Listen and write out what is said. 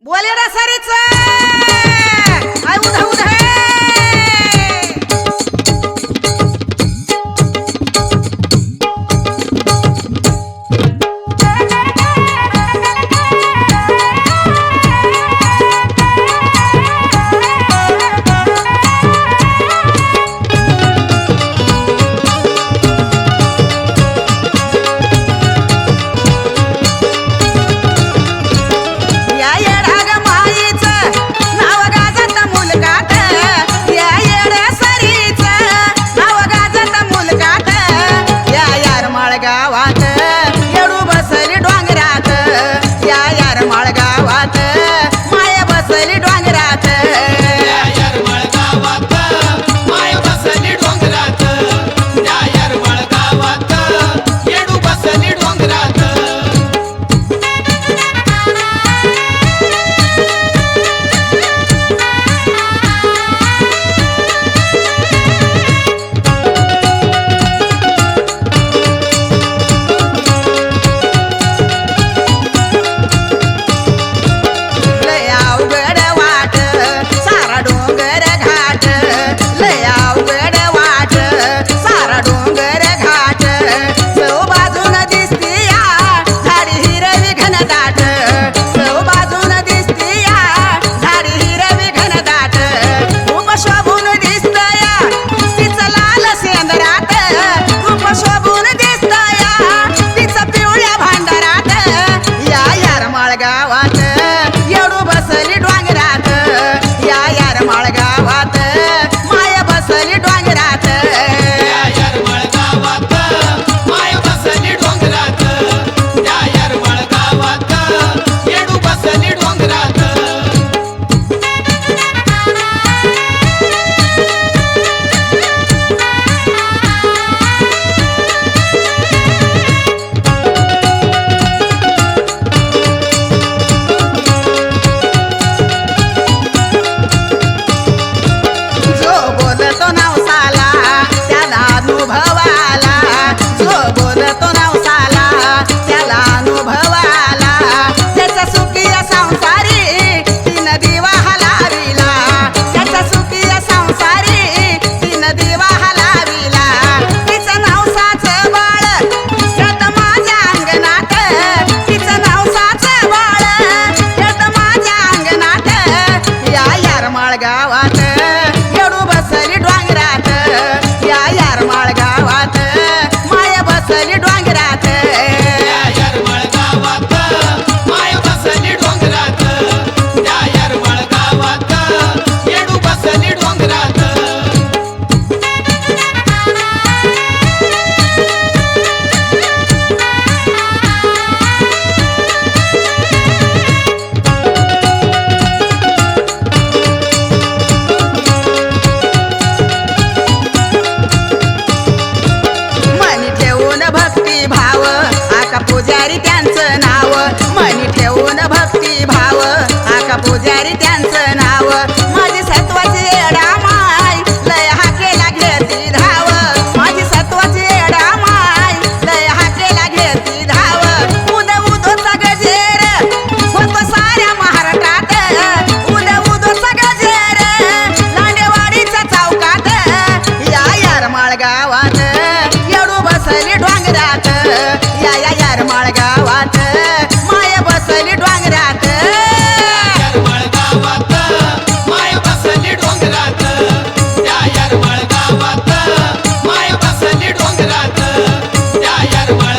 बोलेडा सरीच I उधा उधा पुजारी त्यांचं नाव मनी ठेवून भक्ती भाव आका पुजारी त्यांचं नाव माझी सत्वाची एडा माय लय हाकेला घेती धाव माझी सत्वाची एडा माय लय हाकेला घेती धाव उद उदोचा गजेर होतो साऱ्या महाराष्ट्रात उद उदोचा गजेर लांडेवाडीच्या चौकात या यारमाळ गावात येडू बसली डोंगरात या या यारमाळ गावात माय बसली डोंगरात यारमाळ गावात माय बसली डोंगरात या यारमाळ गावात माय बसली डोंगरात या यारमाळ